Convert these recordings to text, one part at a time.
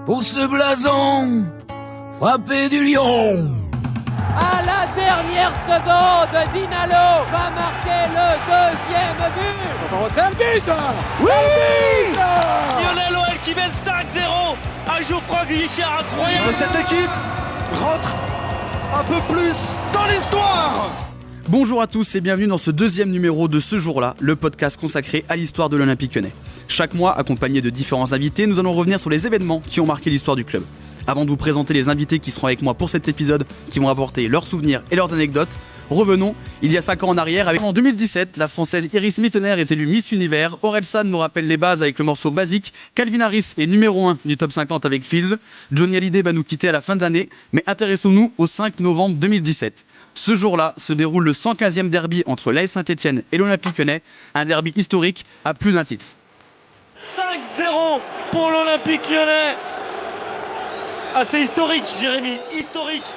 pour ce blason frappé du lion. À la dernière seconde, Dinalo va marquer le deuxième but. On retient le but. Oui, Lionel OL qui mène 5-0 à Geoffroy Guichard, incroyable. Cette équipe rentre un peu plus dans l'histoire. Bonjour à tous et bienvenue dans ce deuxième numéro de Ce Jour-là, le podcast consacré à l'histoire de l'Olympique Lyonnais. Chaque mois, accompagné de différents invités, nous allons revenir sur les événements qui ont marqué l'histoire du club. Avant de vous présenter les invités qui seront avec moi pour cet épisode, qui vont apporter leurs souvenirs et leurs anecdotes, revenons il y a 5 ans en arrière. En 2017, la française Iris Mittener est élue Miss Univers. Orelsan nous rappelle les bases avec le morceau Basique. Calvin Harris est numéro 1 du top 50 avec Fields. Johnny Hallyday va nous quitter à la fin de l'année, mais intéressons-nous au 5 novembre 2017. Ce jour-là se déroule le 115e derby entre l'AS Saint-Etienne et l'Olympique Lyonnais, un derby historique à plus d'un titre. 5-0 pour l'Olympique Lyonnais. Ah, c'est historique, Jérémy, historique.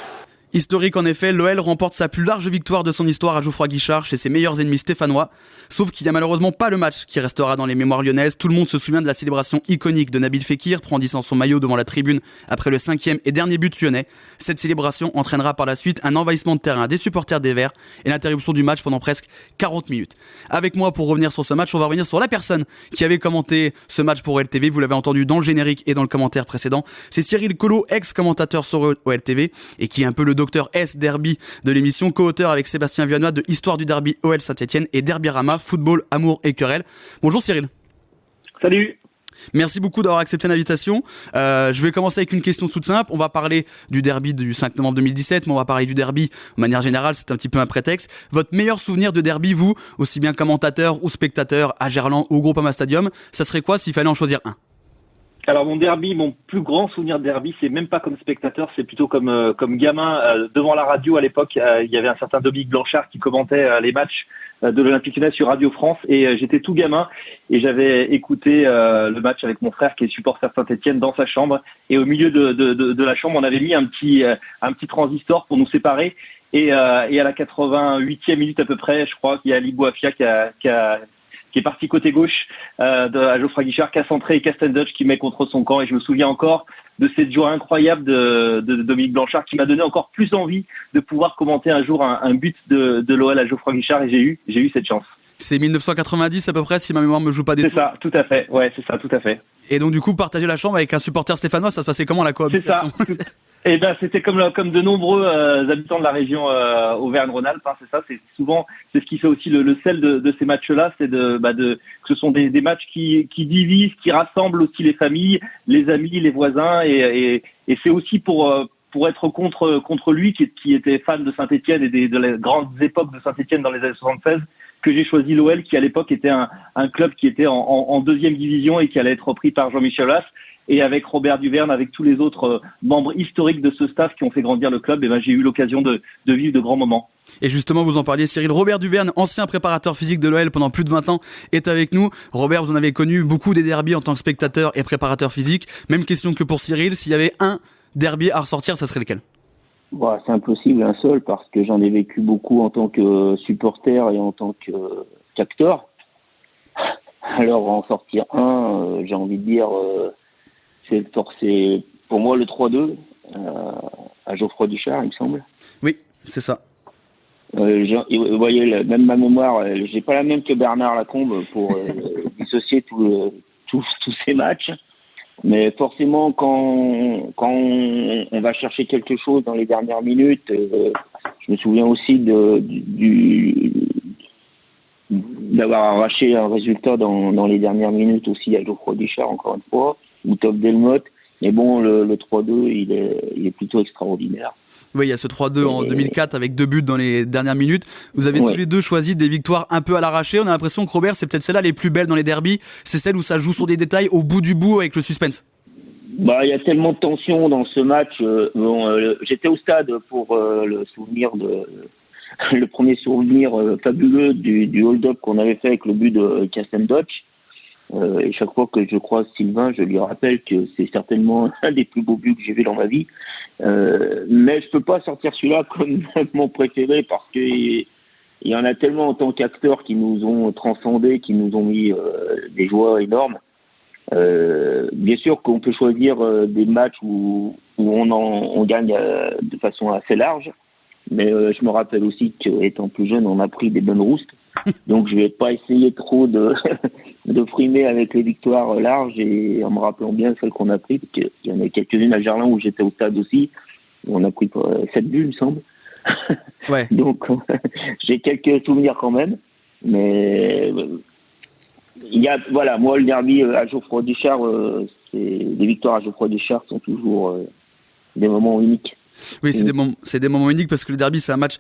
Historique en effet, l'OL remporte sa plus large victoire de son histoire à Geoffroy Guichard chez ses meilleurs ennemis stéphanois. Sauf qu'il n'y a malheureusement pas le match qui restera dans les mémoires lyonnaises. Tout le monde se souvient de la célébration iconique de Nabil Fekir brandissant son maillot devant la tribune après le 5e et dernier but lyonnais. Cette célébration entraînera par la suite un envahissement de terrain des supporters des Verts et l'interruption du match pendant presque 40 minutes. Avec moi pour revenir sur ce match, on va revenir sur la personne qui avait commenté ce match pour OLTV. Vous l'avez entendu dans le générique et dans le commentaire précédent. C'est Cyril Collot, ex-commentateur sur OLTV et qui est un peu le docteur S Derby de l'émission, co-auteur avec Sébastien Vianois de Histoire du derby OL Saint-Etienne et Derbyrama, football, amour et querelle. Bonjour Cyril. Salut. Merci beaucoup d'avoir accepté l'invitation. Je vais commencer avec une question toute simple. On va parler du derby du 5 novembre 2017, mais on va parler du derby de manière générale, c'est un petit peu un prétexte. Votre meilleur souvenir de derby, vous, aussi bien commentateur ou spectateur à Gerland ou au Groupama Stadium, ça serait quoi s'il fallait en choisir un ? Alors mon plus grand souvenir de derby, c'est même pas comme spectateur, c'est plutôt comme gamin devant la radio à l'époque. Il y avait un certain Dominique Blanchard qui commentait les matchs de l'Olympique Lyonnais sur Radio France et j'étais tout gamin et j'avais écouté le match avec mon frère qui est supporter Saint-Etienne dans sa chambre et au milieu de la chambre on avait mis un petit transistor pour nous séparer et à la 88e minute à peu près, je crois qu'il y a Ali Bouafia qui est parti côté gauche à Geoffroy Guichard, qui a centré et Castenduch qui met contre son camp. Et je me souviens encore de cette joie incroyable de Dominique Blanchard qui m'a donné encore plus envie de pouvoir commenter un jour un but de l'OL à Geoffroy Guichard et j'ai eu cette chance. C'est 1990 à peu près, si ma mémoire me joue pas des tours. C'est ça, tout à fait. Ouais, c'est ça, tout à fait. Et donc du coup, partager la chambre avec un supporter stéphanois, ça se passait comment la cohabitation ? C'est ça. Eh ben, c'était comme de nombreux habitants de la région Auvergne-Rhône-Alpes. Hein, c'est ça. C'est ce qui fait aussi le sel de ces matchs-là, c'est que ce sont des matchs qui divisent, qui rassemblent aussi les familles, les amis, les voisins, et c'est aussi pour être contre lui qui était fan de Saint-Etienne et de les grandes époques de Saint-Etienne dans les années 76 que j'ai choisi l'OL qui à l'époque était un club qui était en deuxième division et qui allait être repris par Jean-Michel Aulas. Et avec Robert Duverne, avec tous les autres membres historiques de ce staff qui ont fait grandir le club, j'ai eu l'occasion de vivre de grands moments. Et justement, vous en parliez, Cyril. Robert Duverne, ancien préparateur physique de l'OL pendant plus de 20 ans, est avec nous. Robert, vous en avez connu beaucoup des derbys en tant que spectateur et préparateur physique. Même question que pour Cyril, s'il y avait un derby à ressortir, ça serait lequel ? C'est impossible, un seul, parce que j'en ai vécu beaucoup en tant que supporter et en tant qu'acteur. Alors, en sortir un, j'ai envie de dire... c'est pour moi le 3-2 à Geoffroy Guichard, il me semble. Oui, c'est ça. Vous voyez, même ma mémoire, j'ai pas la même que Bernard Lacombe pour dissocier tous ces matchs. Mais forcément, quand on va chercher quelque chose dans les dernières minutes, je me souviens aussi d'avoir arraché un résultat dans les dernières minutes aussi à Geoffroy Guichard, encore une fois, ou Top Delmotte. Mais bon, le 3-2, il est plutôt extraordinaire. Oui, il y a ce 3-2 en 2004 avec 2 buts dans les dernières minutes. Vous avez tous les deux choisi des victoires un peu à l'arraché. On a l'impression que Robert, c'est peut-être celle-là les plus belles dans les derbys. C'est celle où ça joue sur des détails au bout du bout avec le suspense. Il y a tellement de tension dans ce match. J'étais au stade pour le premier souvenir fabuleux du hold-up qu'on avait fait avec le but de Castenduch. Et chaque fois que je croise Sylvain, je lui rappelle que c'est certainement un des plus beaux buts que j'ai vu dans ma vie. Mais je peux pas sortir celui-là comme mon préféré parce que il y en a tellement en tant qu'acteurs qui nous ont transcendés, qui nous ont mis des joies énormes. Bien sûr qu'on peut choisir des matchs où on gagne de façon assez large, mais je me rappelle aussi qu'étant plus jeune, on a pris des bonnes roustes. Donc je vais pas essayer trop de frimer avec les victoires larges, et en me rappelant bien celles qu'on a prises, parce qu'il y en a quelques-unes à Gerland où j'étais au stade aussi, où on a pris 7 buts, il me semble. Ouais. Donc j'ai quelques souvenirs quand même, mais moi le derby à Geoffroy-Guichard, les victoires à Geoffroy-Guichard sont toujours des moments uniques. Oui, c'est des moments uniques parce que le derby, c'est un match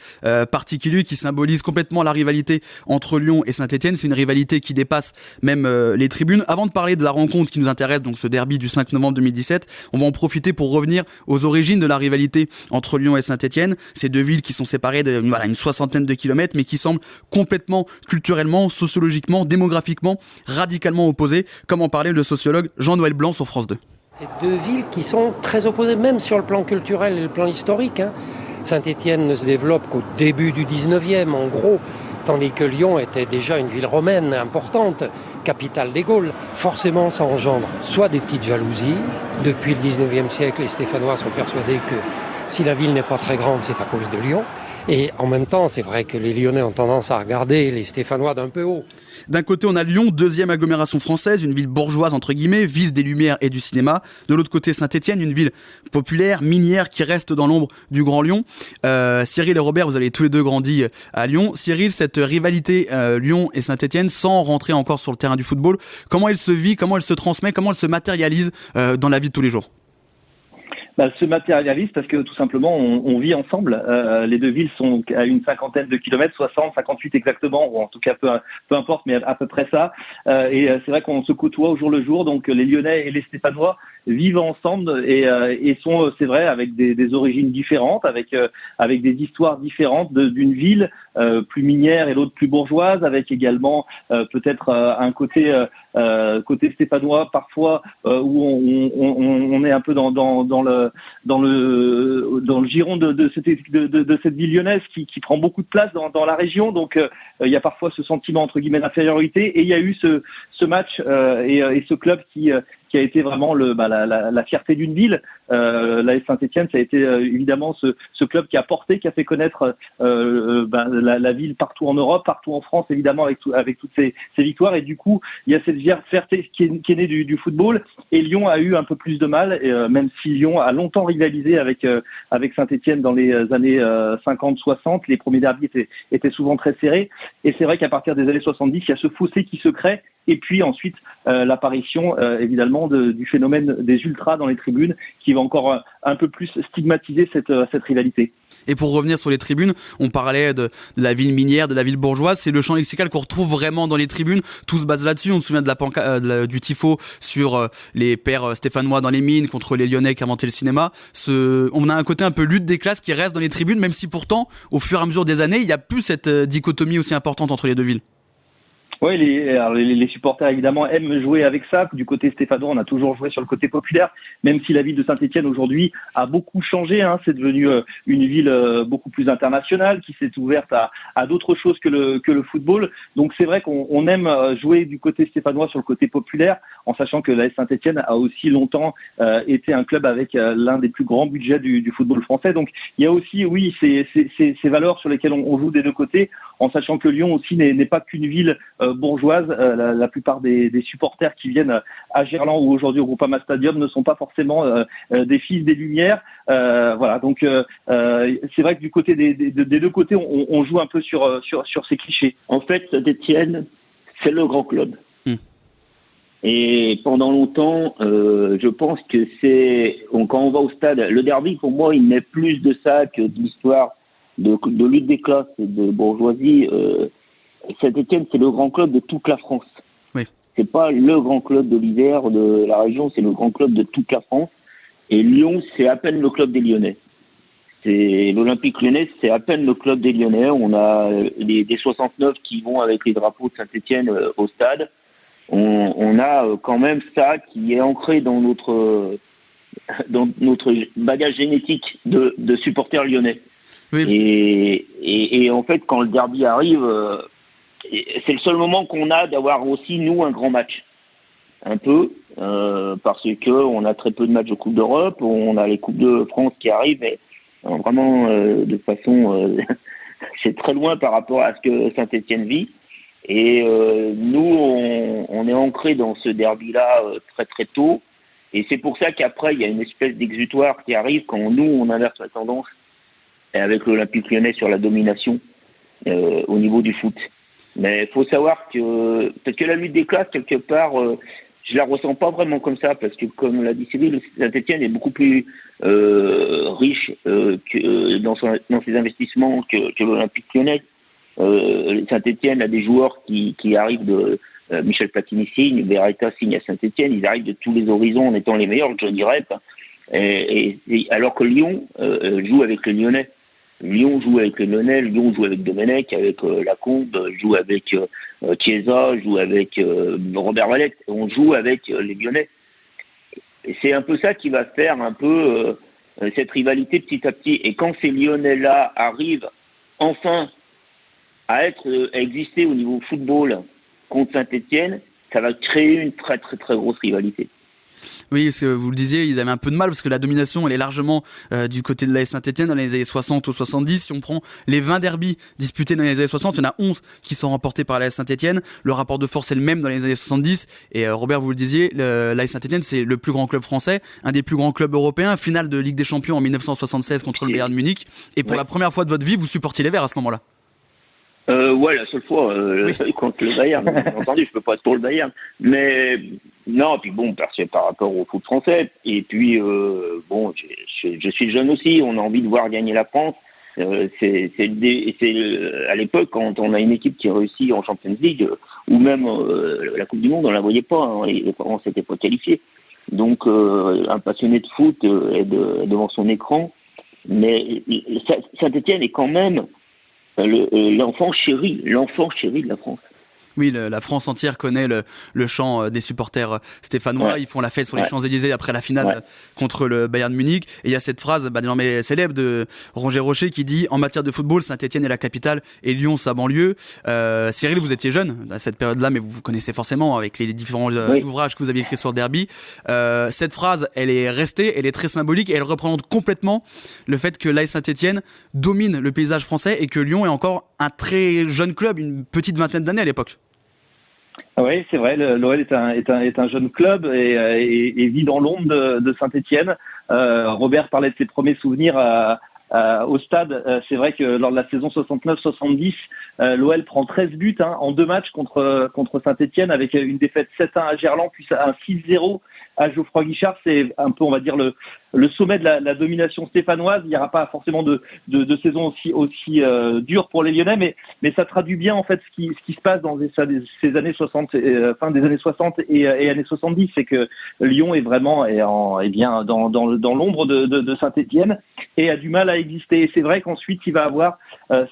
particulier qui symbolise complètement la rivalité entre Lyon et Saint-Etienne. C'est une rivalité qui dépasse même les tribunes. Avant de parler de la rencontre qui nous intéresse, donc ce derby du 5 novembre 2017, on va en profiter pour revenir aux origines de la rivalité entre Lyon et Saint-Etienne. Ces deux villes qui sont séparées d'une soixantaine de kilomètres, mais qui semblent complètement, culturellement, sociologiquement, démographiquement, radicalement opposées, comme en parlait le sociologue Jean-Noël Blanc sur France 2. C'est deux villes qui sont très opposées, même sur le plan culturel et le plan historique. Saint-Étienne ne se développe qu'au début du 19e, en gros, tandis que Lyon était déjà une ville romaine importante, capitale des Gaules. Forcément, ça engendre soit des petites jalousies. Depuis le 19e siècle, les Stéphanois sont persuadés que si la ville n'est pas très grande, c'est à cause de Lyon. Et en même temps, c'est vrai que les Lyonnais ont tendance à regarder les Stéphanois d'un peu haut. D'un côté, on a Lyon, deuxième agglomération française, une ville bourgeoise entre guillemets, ville des lumières et du cinéma. De l'autre côté, Saint-Etienne, une ville populaire, minière, qui reste dans l'ombre du Grand Lyon. Cyril et Robert, vous avez tous les deux grandi à Lyon. Cyril, cette rivalité Lyon et Saint-Etienne, sans rentrer encore sur le terrain du football, comment elle se vit, comment elle se transmet, comment elle se matérialise dans la vie de tous les jours? Se matérialise parce que tout simplement on vit ensemble. Les deux villes sont à une cinquantaine de kilomètres, 60, 58 exactement, ou en tout cas peu importe, mais à peu près ça. Et c'est vrai qu'on se côtoie au jour le jour, donc les Lyonnais et les Stéphanois vivent ensemble et sont, c'est vrai, avec des origines différentes, avec des histoires différentes d'une ville plus minière et l'autre plus bourgeoise, avec également peut-être un côté stéphanois parfois où on est un peu dans le giron de cette ville lyonnaise qui prend beaucoup de place dans la région. Donc il y a parfois ce sentiment entre guillemets d'infériorité, et il y a eu ce match et ce club qui a été vraiment la fierté d'une ville. La Saint-Etienne, ça a été évidemment ce club qui a fait connaître la ville partout en Europe, partout en France, évidemment, avec toutes ces victoires. Et du coup, il y a cette fierté qui est née du football. Et Lyon a eu un peu plus de mal, même si Lyon a longtemps rivalisé avec Saint-Etienne dans les années 50-60. Les premiers derbys étaient souvent très serrés. Et c'est vrai qu'à partir des années 70, il y a ce fossé qui se crée. Et puis ensuite, l'apparition évidemment du phénomène des ultras dans les tribunes, qui va encore un peu plus stigmatiser cette rivalité. Et pour revenir sur les tribunes, on parlait de la ville minière, de la ville bourgeoise. C'est le champ lexical qu'on retrouve vraiment dans les tribunes. Tout se base là-dessus. On se souvient de du tifo sur les pères stéphanois dans les mines contre les Lyonnais qui inventaient le cinéma. On a un côté un peu lutte des classes qui reste dans les tribunes, même si pourtant, au fur et à mesure des années, il n'y a plus cette dichotomie aussi importante entre les deux villes. Oui, les supporters évidemment aiment jouer avec ça. Du côté stéphanois, on a toujours joué sur le côté populaire, même si la ville de Saint-Etienne aujourd'hui a beaucoup changé. C'est devenu une ville beaucoup plus internationale, qui s'est ouverte à d'autres choses que le football. Donc c'est vrai qu'on aime jouer du côté stéphanois sur le côté populaire, en sachant que la Saint-Etienne a aussi longtemps été un club avec l'un des plus grands budgets du football français. Donc il y a aussi, oui, ces valeurs sur lesquelles on joue des deux côtés, en sachant que Lyon aussi n'est pas qu'une ville bourgeoise. La plupart des supporters qui viennent à Gerland ou aujourd'hui au Groupama Stadium ne sont pas forcément des fils des Lumières. Voilà, donc c'est vrai que du côté des deux côtés, on joue un peu sur ces clichés. En fait, Saint-Etienne, c'est le grand club. Et pendant longtemps, je pense que quand on va au stade, le derby, pour moi, il n'est plus de ça que de l'histoire de lutte des classes et de bourgeoisie. Saint-Etienne, c'est le grand club de toute la France. Oui. C'est pas le grand club de l'hiver de la région, c'est le grand club de toute la France. Et Lyon, c'est à peine le club des Lyonnais. L'Olympique Lyonnais, c'est à peine le club des Lyonnais. On a des 69 qui vont avec les drapeaux de Saint-Etienne au stade. On a quand même ça qui est ancré dans notre bagage génétique de supporters lyonnais. Oui. Et en fait, quand le derby arrive, c'est le seul moment qu'on a d'avoir aussi, nous, un grand match. un peu, parce que on a très peu de matchs de Coupe d'Europe, on a les Coupes de France qui arrivent, mais vraiment de façon, c'est très loin par rapport à ce que Saint-Étienne vit. Et nous, on est ancré dans ce derby-là très très tôt. Et c'est pour ça qu'après, il y a une espèce d'exutoire qui arrive quand nous, on inverse la tendance avec l'Olympique Lyonnais sur la domination au niveau du foot. Mais il faut savoir que peut-être que la lutte des classes, quelque part, je la ressens pas vraiment comme ça, parce que comme l'a dit Cyril, Saint-Étienne est beaucoup plus riche que dans ses investissements que l'Olympique Lyonnais. Saint-Étienne a des joueurs qui arrivent de Michel Platini signe, Beretta signe à Saint-Étienne, ils arrivent de tous les horizons en étant les meilleurs, Johnny Rep, alors que Lyon joue avec les Lyonnais. Lyon joue avec les Lyonnais, Lyon joue avec Domenech, avec Lacombe, joue avec Chiesa, joue avec Robert Valette, on joue avec les Lyonnais. Et c'est un peu ça qui va faire un peu cette rivalité petit à petit. Et quand ces Lyonnais-là arrivent enfin à exister au niveau football contre Saint-Étienne, ça va créer une très très très grosse rivalité. Oui, parce que vous le disiez, ils avaient un peu de mal parce que la domination, elle est largement du côté de l'AS Saint-Étienne dans les années 60 ou 70. Si on prend les 20 derbys disputés dans les années 60, il y en a 11 qui sont remportés par l'AS Saint-Étienne. Le rapport de force est le même dans les années 70. Et Robert, vous le disiez, l'AS Saint-Étienne, c'est le plus grand club français, un des plus grands clubs européens, finale de Ligue des Champions en 1976 contre le Bayern Munich. Et pour la première fois de votre vie, vous supportiez les Verts à ce moment-là. Ouais, la seule fois contre le Bayern. Bien entendu, je peux pas être pour le Bayern, mais non. Puis bon, parce que par rapport au foot français. Et puis bon, je suis jeune aussi. On a envie de voir gagner la France. C'est à l'époque quand on a une équipe qui réussit en Champions League ou même la Coupe du Monde, on la voyait pas. Hein, et on s'était pas qualifié. Donc un passionné de foot est devant son écran. Mais Saint-Étienne est quand même l'enfant chéri de la France. Oui, la France entière connaît le chant des supporters stéphanois. Ouais. Ils font la fête sur les Champs-Élysées après la finale contre le Bayern Munich. Et il y a cette phrase désormais célèbre de Roger Rocher qui dit « En matière de football, Saint-Étienne est la capitale et Lyon sa banlieue ». Cyril, vous étiez jeune à cette période-là, mais vous connaissez forcément avec les différents ouvrages que vous aviez écrits sur le derby. Cette phrase, elle est restée, elle est très symbolique et elle représente complètement le fait que l'AS Saint-Étienne domine le paysage français et que Lyon est encore un très jeune club, une petite vingtaine d'années à l'époque. Oui, c'est vrai. L'OL est un jeune club et vit dans l'ombre de Saint-Étienne. Robert parlait de ses premiers souvenirs au stade. C'est vrai que lors de la saison 69-70, l'OL prend 13 buts en 2 matchs contre Saint-Étienne avec une défaite 7-1 à Gerland puis un 6-0 à Geoffroy Guichard. C'est un peu, on va dire, le sommet de la domination stéphanoise. Il n'y aura pas forcément de saison aussi dure pour les Lyonnais, mais ça traduit bien en fait ce qui se passe dans ces années 60, fin des années 60 et années 70. C'est que Lyon est vraiment bien dans l'ombre de Saint-Étienne et a du mal à exister. Et c'est vrai qu'ensuite il va avoir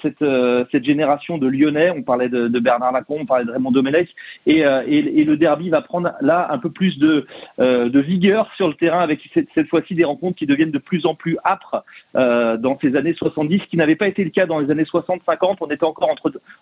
cette génération de Lyonnais. On parlait de Bernard Lacombe, on parlait de Raymond Domenech et le derby va prendre là un peu plus de vigueur sur le terrain avec cette fois-ci des rencontres qui deviennent de plus en plus âpres dans ces années 70, ce qui n'avait pas été le cas dans les années 60-50. On était encore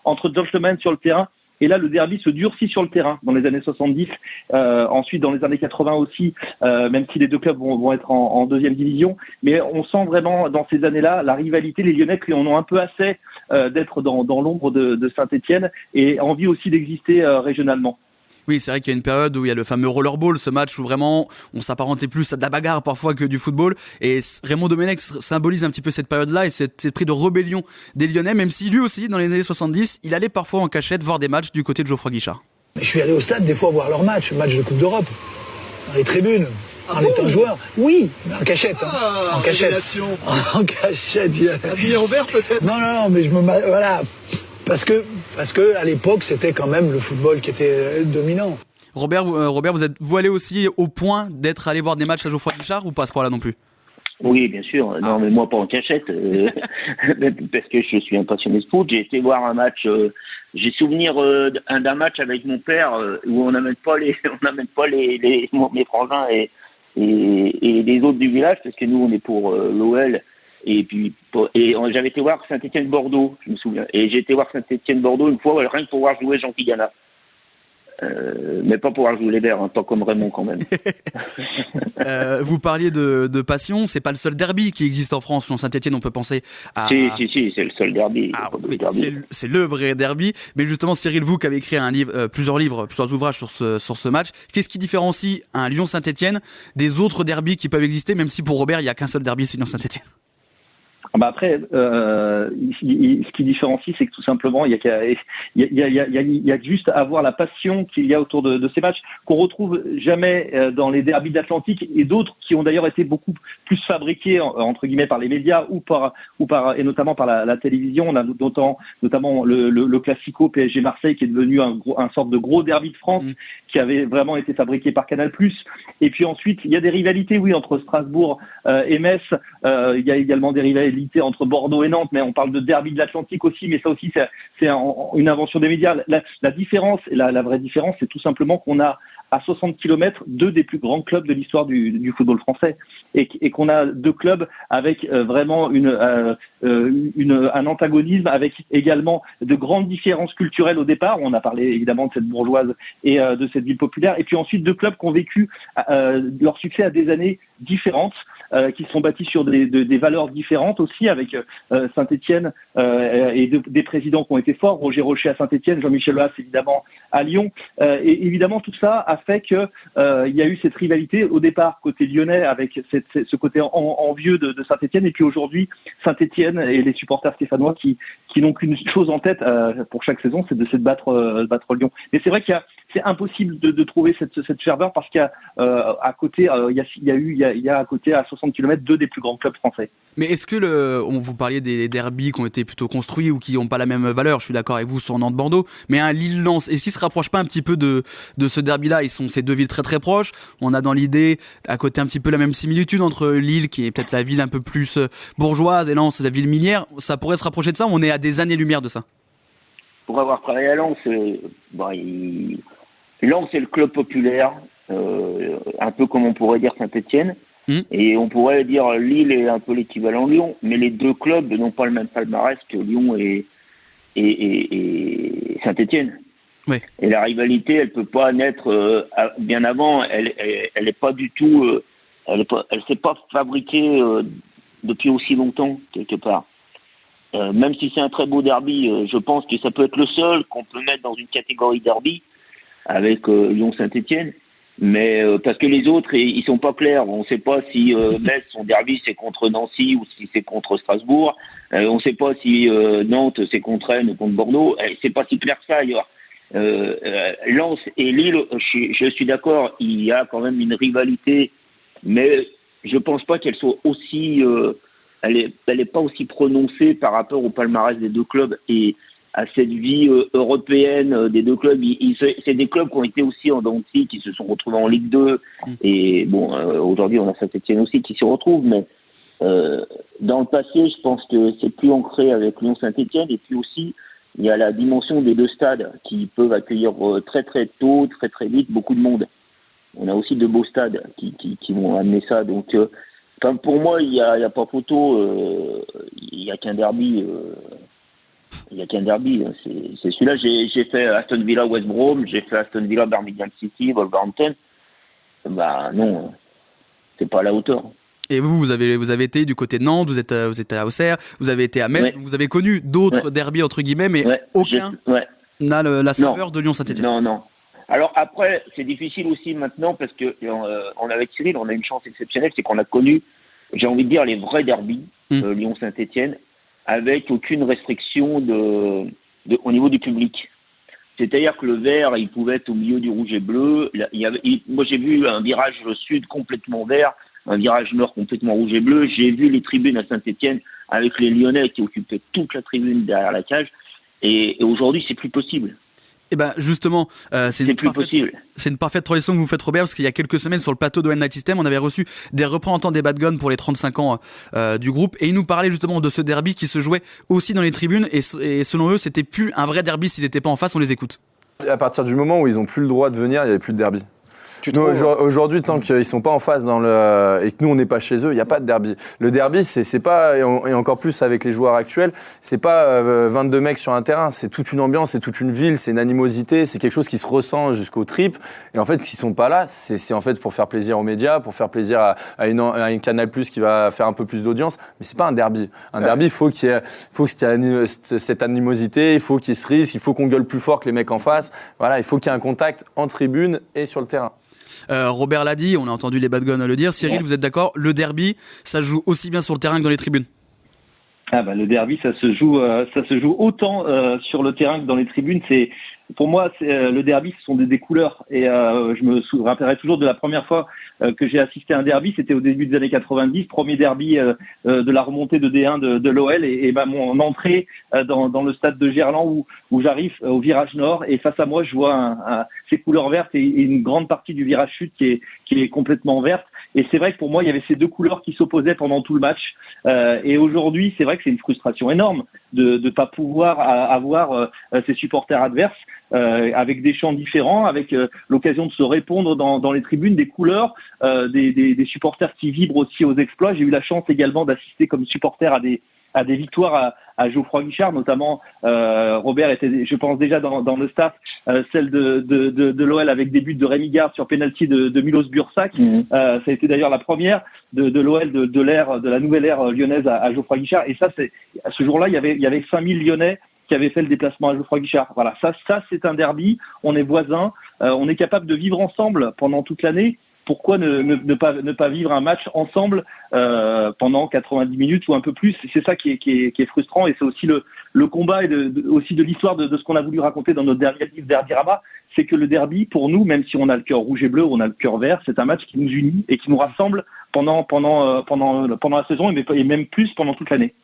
entre gentlemen sur le terrain. Et là, le derby se durcit sur le terrain dans les années 70. Ensuite, dans les années 80 aussi, même si les deux clubs vont être en deuxième division. Mais on sent vraiment dans ces années-là la rivalité. Les Lyonnais qui en ont un peu assez d'être dans l'ombre de Saint-Étienne et envie aussi d'exister régionalement. Oui, c'est vrai qu'il y a une période où il y a le fameux rollerball, ce match où vraiment on s'apparentait plus à de la bagarre parfois que du football. Et Raymond Domenech symbolise un petit peu cette période-là et cet esprit de rébellion des Lyonnais, même si lui aussi, dans les années 70, il allait parfois en cachette voir des matchs du côté de Geoffroy Guichard. Je suis allé au stade des fois voir leurs matchs de Coupe d'Europe, dans les tribunes. En étant joueur, oui, en cachette. En cachette. En cachette. Habillé en vert peut-être. Non, mais voilà. Parce que à l'époque, c'était quand même le football qui était dominant. Robert, vous êtes-vous allé aussi au point d'être allé voir des matchs à Geoffroy Guichard ou pas à ce point-là non plus? Oui, bien sûr. Non, mais moi pas en cachette, parce que je suis un passionné de foot. J'ai été voir un match. J'ai souvenir d'un match avec mon père où on n'amène pas mes frangins et les autres du village, parce que nous on est pour l'OL. Et puis j'avais été voir Saint-Étienne-Bordeaux, je me souviens. Et j'ai été voir Saint-Étienne-Bordeaux une fois, rien que pour voir jouer Jean Quigana. Mais pas pouvoir jouer les verts, hein, pas comme Raymond quand même. Vous parliez de passion, c'est pas le seul derby qui existe en France. Lyon Saint-Etienne, on peut penser à... Si, c'est le seul derby. Oui, c'est le vrai derby. Mais justement, Cyril, vous qui avez écrit plusieurs ouvrages sur ce match, qu'est-ce qui différencie un Lyon Saint-Etienne des autres derbys qui peuvent exister, même si pour Robert, il n'y a qu'un seul derby, c'est Lyon Saint-Etienne? Après, ce qui différencie, c'est que tout simplement, il y a juste à voir la passion qu'il y a autour de ces matchs qu'on retrouve jamais dans les derbys d'Atlantique et d'autres qui ont d'ailleurs été beaucoup plus fabriqués entre guillemets par les médias et notamment par la télévision. On a notamment le Classico PSG Marseille qui est devenu un sorte de gros derby de France qui avait vraiment été fabriqué par Canal+. Et puis ensuite, il y a des rivalités, oui, entre Strasbourg et Metz. Il y a également des rivalités entre Bordeaux et Nantes, mais on parle de derby de l'Atlantique aussi, mais ça aussi c'est une invention des médias. La différence, la vraie différence, c'est tout simplement qu'on a à 60 km deux des plus grands clubs de l'histoire du football français et qu'on a deux clubs avec vraiment un antagonisme, avec également de grandes différences culturelles au départ. On a parlé évidemment de cette bourgeoise et de cette ville populaire, et puis ensuite deux clubs qui ont vécu leur succès à des années différentes, qui sont bâtis sur des valeurs différentes aussi, avec Saint-Etienne et des présidents qui ont été forts, Roger Rocher à Saint-Etienne, Jean-Michel Aulas évidemment à Lyon, et évidemment tout ça a fait que il y a eu cette rivalité au départ côté lyonnais avec ce côté envieux de Saint-Etienne, et puis aujourd'hui Saint-Etienne et les supporters stéphanois qui n'ont qu'une chose en tête pour chaque saison, c'est de battre Lyon. Mais c'est vrai c'est impossible de trouver cette ferveur parce qu'il y a à côté il y a à côté à 60 km deux des plus grands clubs français. Mais est-ce que vous parliez des derbys qui ont été plutôt construits ou qui n'ont pas la même valeur? Je suis d'accord avec vous sur Nantes-Bordeaux, mais un Lille-Lens, est-ce qu'ils se rapprochent pas un petit peu de ce derby-là? Ils sont ces deux villes très très proches. On a dans l'idée à côté un petit peu la même similitude entre Lille, qui est peut-être la ville un peu plus bourgeoise, et Lens, la ville minière. Ça pourrait se rapprocher de ça? On est à des années-lumière de ça. Pour avoir travaillé à Lens, Lens c'est le club populaire, un peu comme on pourrait dire Saint-Etienne. Et on pourrait dire Lille est un peu l'équivalent de Lyon, mais les deux clubs n'ont pas le même palmarès que Lyon et Saint-Etienne. Oui. Et la rivalité, elle peut pas naître bien avant. Elle est pas du tout. Elle s'est pas fabriquée depuis aussi longtemps quelque part. Même si c'est un très beau derby, je pense que ça peut être le seul qu'on peut mettre dans une catégorie derby avec Lyon-Saint-Etienne. Mais parce que les autres, ils sont pas clairs. On ne sait pas si Metz, son derby, c'est contre Nancy ou si c'est contre Strasbourg. On ne sait pas si Nantes, c'est contre Rennes ou contre Bordeaux. C'est pas si clair que ça ailleurs. Lens et Lille, je suis d'accord, il y a quand même une rivalité, mais je pense pas qu'elle soit aussi, elle est pas aussi prononcée par rapport au palmarès des deux clubs et à cette vie européenne des deux clubs. C'est des clubs qui ont été aussi en dents de scie, qui se sont retrouvés en Ligue 2. Et bon, aujourd'hui, on a Saint-Etienne aussi qui s'y retrouve. Mais dans le passé, je pense que c'est plus ancré avec Lyon-Saint-Etienne. Et puis aussi, il y a la dimension des deux stades qui peuvent accueillir très très tôt, très très vite, beaucoup de monde. On a aussi de beaux stades qui vont amener ça. Donc, pour moi, il y a pas photo. Il y a qu'un derby. Il n'y a qu'un derby, c'est celui-là. J'ai fait Aston Villa West Brom, j'ai fait Aston Villa Birmingham City, Wolverhampton. Non, c'est pas à la hauteur. Et vous avez été du côté de Nantes, vous êtes à Auxerre, vous avez été à Metz, vous avez connu d'autres derbys entre guillemets, mais aucun n'a la saveur de Lyon-Saint-Etienne. Non. Alors après, c'est difficile aussi maintenant parce que avec Cyril, on a une chance exceptionnelle, c'est qu'on a connu, j'ai envie de dire, les vrais derbys Lyon-Saint-Etienne, avec aucune restriction au niveau du public. C'est-à-dire que le vert, il pouvait être au milieu du rouge et bleu. Moi, j'ai vu un virage sud complètement vert, un virage nord complètement rouge et bleu. J'ai vu les tribunes à Saint-Etienne avec les Lyonnais qui occupaient toute la tribune derrière la cage. Et aujourd'hui, c'est plus possible. Et ben justement, c'est une parfaite transition que vous faites, Robert, parce qu'il y a quelques semaines sur le plateau de Night System, on avait reçu des représentants des Bad Guns pour les 35 ans du groupe, et ils nous parlaient justement de ce derby qui se jouait aussi dans les tribunes, et selon eux, c'était plus un vrai derby s'ils n'étaient pas en face. On les écoute. À partir du moment où ils n'ont plus le droit de venir, il n'y avait plus de derby. Aujourd'hui, tant qu'ils sont pas en phase et que nous on n'est pas chez eux, il n'y a pas de derby. Le derby, c'est pas, et encore plus avec les joueurs actuels, c'est pas 22 mecs sur un terrain, c'est toute une ambiance, c'est toute une ville, c'est une animosité, c'est quelque chose qui se ressent jusqu'aux tripes. Et en fait, s'ils sont pas là, c'est en fait pour faire plaisir aux médias, pour faire plaisir à une Canal+ qui va faire un peu plus d'audience, mais c'est pas un derby. Un derby, il faut qu'il y ait cette animosité, il faut qu'il se risque, il faut qu'on gueule plus fort que les mecs en face. Voilà, il faut qu'il y ait un contact en tribune et sur le terrain. Robert l'a dit, on a entendu les bad guns le dire. Cyril, vous êtes d'accord? Le derby, ça joue aussi bien sur le terrain que dans les tribunes. Le derby, ça se joue autant sur le terrain que dans les tribunes. Pour moi, le derby, ce sont des couleurs. Et je me rappellerai toujours de la première fois que j'ai assisté à un derby. C'était au début des années 90, premier derby de la remontée de D1 de l'OL. Et mon entrée dans le stade de Gerland où j'arrive au virage nord. Et face à moi, je vois ces couleurs vertes et une grande partie du virage sud qui est complètement verte. Et c'est vrai que pour moi, il y avait ces deux couleurs qui s'opposaient pendant tout le match. Et aujourd'hui, c'est vrai que c'est une frustration énorme de pas pouvoir avoir ces supporters adverses avec des chants différents, avec l'occasion de se répondre dans les tribunes, des couleurs, des supporters qui vibrent aussi aux exploits. J'ai eu la chance également d'assister comme supporter à des victoires à Geoffroy Guichard, notamment Robert était, je pense, déjà dans le staff, celle de l'OL avec des buts de Rémi Garde sur penalty de Milos Bursak. Ça a été d'ailleurs la première de l'OL de la nouvelle ère lyonnaise à Geoffroy Guichard. Et ça, à ce jour-là, il y avait 5000 Lyonnais qui avaient fait le déplacement à Geoffroy Guichard. Voilà, ça c'est un derby. On est voisins, on est capable de vivre ensemble pendant toute l'année. Pourquoi ne pas vivre un match ensemble pendant 90 minutes ou un peu plus? C'est ça qui est frustrant, et c'est aussi le combat et aussi de l'histoire de ce qu'on a voulu raconter dans notre dernier livre Derby-Rama. C'est que le derby, pour nous, même si on a le cœur rouge et bleu, on a le cœur vert, c'est un match qui nous unit et qui nous rassemble pendant la saison et même plus pendant toute l'année.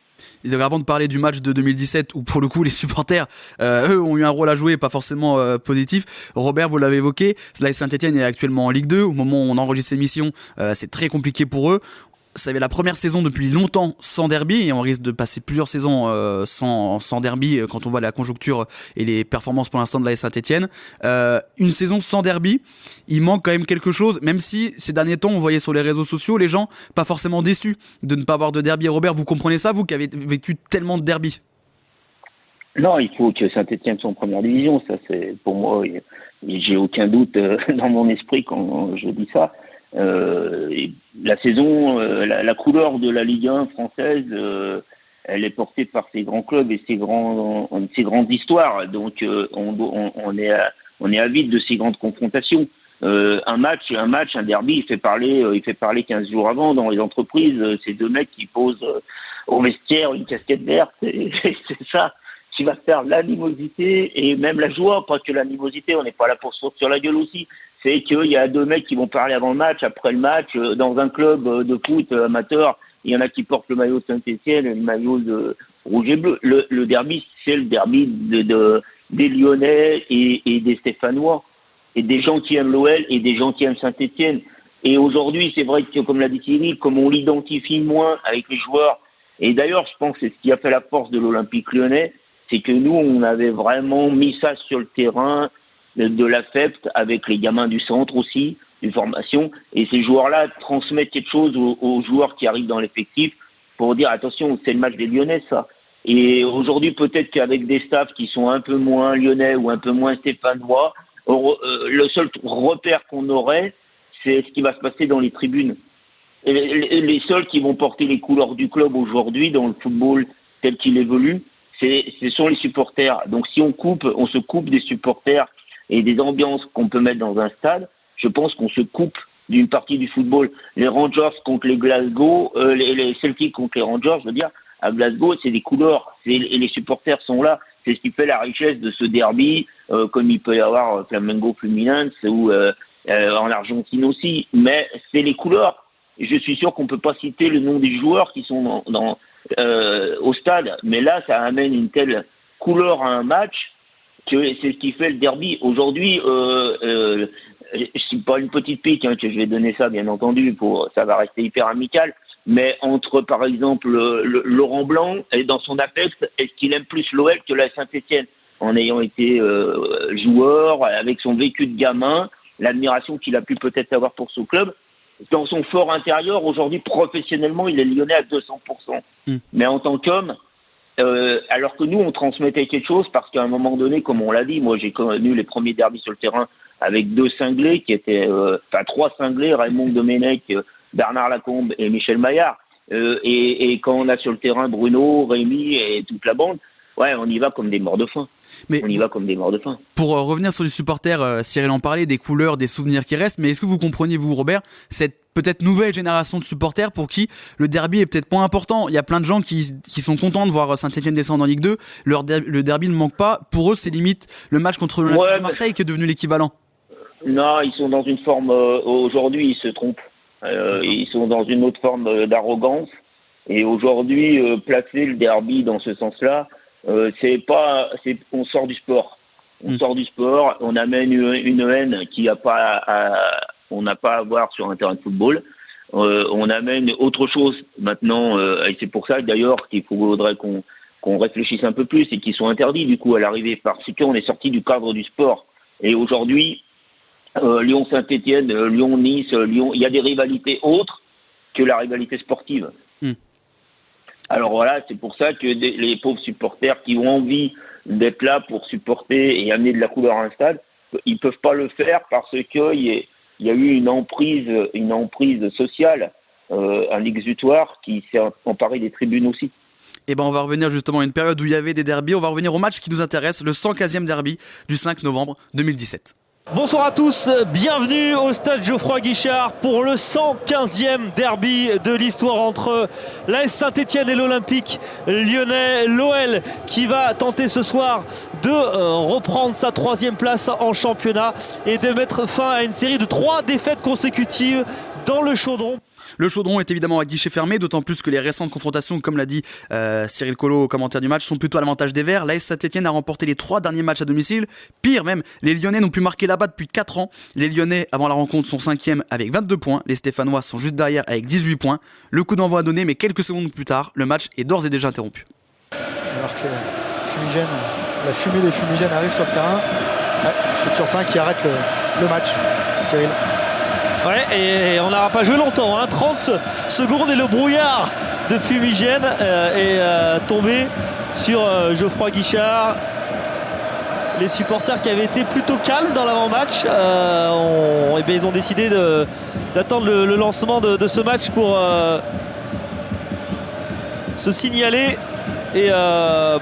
Et donc, avant de parler du match de 2017 où pour le coup les supporters eux ont eu un rôle à jouer, pas forcément positif, Robert, vous l'avez évoqué, l'AS Saint-Etienne est actuellement en Ligue 2. Au moment où on enregistre cette émission, c'est très compliqué pour eux. Ça avait la première saison depuis longtemps sans derby, et on risque de passer plusieurs saisons sans derby quand on voit la conjoncture et les performances pour l'instant de l'AS Saint-Etienne. Une saison sans derby, il manque quand même quelque chose, même si ces derniers temps on voyait sur les réseaux sociaux les gens pas forcément déçus de ne pas avoir de derby. Robert, vous comprenez ça, vous qui avez vécu tellement de derby? Non, il faut que Saint-Etienne soit en première division, ça c'est pour moi, j'ai aucun doute dans mon esprit quand je dis ça. La saison, la couleur de la Ligue 1 française, elle est portée par ces grands clubs et ces grandes histoires. Donc, on est avide de ces grandes confrontations. Un derby, il fait parler 15 jours avant dans les entreprises. Ces deux mecs qui posent au vestiaire une casquette verte, c'est ça qui va faire l'animosité et même la joie. Pas que l'animosité, on n'est pas là pour se sortir la gueule aussi. C'est qu'il y a deux mecs qui vont parler avant le match, après le match, dans un club de foot amateur. Il y en a qui portent le maillot de Saint-Etienne et le maillot de rouge et bleu. Le derby, c'est le derby des Lyonnais et des Stéphanois, et des gens qui aiment l'OL et des gens qui aiment Saint-Etienne. Et aujourd'hui, c'est vrai que, comme l'a dit Thierry, comme on l'identifie moins avec les joueurs, et d'ailleurs, je pense que c'est ce qui a fait la force de l'Olympique Lyonnais, c'est que nous, on avait vraiment mis ça sur le terrain de la FEPT avec les gamins du centre aussi, une formation, et ces joueurs-là transmettent quelque chose aux joueurs qui arrivent dans l'effectif pour dire attention, c'est le match des Lyonnais ça. Et aujourd'hui, peut-être qu'avec des staffs qui sont un peu moins lyonnais ou un peu moins stéphanois, le seul repère qu'on aurait, c'est ce qui va se passer dans les tribunes. Et les seuls qui vont porter les couleurs du club aujourd'hui dans le football tel qu'il évolue, ce sont les supporters. Donc si on se coupe des supporters et des ambiances qu'on peut mettre dans un stade, je pense qu'on se coupe d'une partie du football. Les Rangers contre les Glasgow, les Celtics contre les Rangers, je veux dire, à Glasgow, c'est des couleurs, et les supporters sont là. C'est ce qui fait la richesse de ce derby, comme il peut y avoir Flamengo Fluminense ou en Argentine aussi. Mais c'est les couleurs. Et je suis sûr qu'on ne peut pas citer le nom des joueurs qui sont au stade. Mais là, ça amène une telle couleur à un match que c'est ce qui fait le derby. Aujourd'hui, c'est pas une petite pique que je vais donner ça, bien entendu, ça va rester hyper amical, mais entre, par exemple, Laurent Blanc, et dans son affect, est-ce qu'il aime plus l'OL que la Saint-Etienne, en ayant été joueur, avec son vécu de gamin, l'admiration qu'il a pu peut-être avoir pour son club. Dans son fort intérieur, aujourd'hui, professionnellement, il est lyonnais à 200%. Mais en tant qu'homme, alors que nous, on transmettait quelque chose, parce qu'à un moment donné, comme on l'a dit, moi, j'ai connu les premiers derbys sur le terrain avec 2 cinglés, qui étaient, 3 cinglés, Raymond Domenech, Bernard Lacombe et Michel Maillard. Et quand on a sur le terrain Bruno, Rémi et toute la bande, ouais, on y va comme des morts de faim. Pour revenir sur les supporters, Cyril en parlait, des couleurs, des souvenirs qui restent, mais est-ce que vous comprenez, vous, Robert, cette peut-être nouvelle génération de supporters pour qui le derby est peut-être moins important? Il y a plein de gens qui sont contents de voir Saint-Etienne descendre en Ligue 2. Le derby ne manque pas. Pour eux, c'est limite le match contre l'Olympique de Marseille qui est devenu l'équivalent. Non, ils sont dans une forme... aujourd'hui, ils se trompent. Ils sont dans une autre forme d'arrogance. Et aujourd'hui, placer le derby dans ce sens-là, on sort du sport. On amène une haine on n'a pas à voir sur un terrain de football. On amène autre chose maintenant, et c'est pour ça d'ailleurs qu'il faudrait qu'on réfléchisse un peu plus et qu'ils soient interdits du coup à l'arrivée, parce qu'on est sorti du cadre du sport. Et aujourd'hui, Lyon-Saint-Etienne, Lyon-Nice, Lyon, il y a des rivalités autres que la rivalité sportive. Alors voilà, c'est pour ça que les pauvres supporters qui ont envie d'être là pour supporter et amener de la couleur à un stade, ils peuvent pas le faire parce qu'il y a eu une emprise sociale, un exutoire qui s'est emparé des tribunes aussi. Et on va revenir justement à une période où il y avait des derbys. On va revenir au match qui nous intéresse, le 115e derby du 5 novembre 2017. Bonsoir à tous, bienvenue au stade Geoffroy Guichard pour le 115e derby de l'histoire entre l'AS Saint-Etienne et l'Olympique lyonnais. L'OL qui va tenter ce soir de reprendre sa 3e place en championnat et de mettre fin à une série de 3 défaites consécutives dans le Chaudron. Le Chaudron est évidemment à guichet fermé, d'autant plus que les récentes confrontations, comme l'a dit Cyril Collot au commentaire du match, sont plutôt à l'avantage des Verts. L'AS Saint-Etienne a remporté les 3 derniers matchs à domicile. Pire même, les Lyonnais n'ont plus marqué là-bas depuis 4 ans. Les Lyonnais, avant la rencontre, sont 5e avec 22 points. Les Stéphanois sont juste derrière avec 18 points. Le coup d'envoi a donné, mais quelques secondes plus tard, le match est d'ores et déjà interrompu. Alors que la fumée des fumigènes arrive sur le terrain. C'est Turpin qui arrête le match. Cyril. Ouais, et on n'aura pas joué longtemps, 30 secondes et le brouillard de fumigène est tombé sur Geoffroy Guichard. Les supporters qui avaient été plutôt calmes dans l'avant-match, ils ont décidé d'attendre le lancement de ce match pour se signaler. Et